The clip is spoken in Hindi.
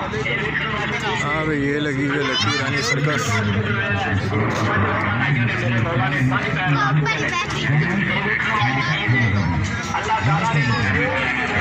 हाँ भाई ये लगी हुई है लकी रानी सर्कस। अल्लाह ताला ने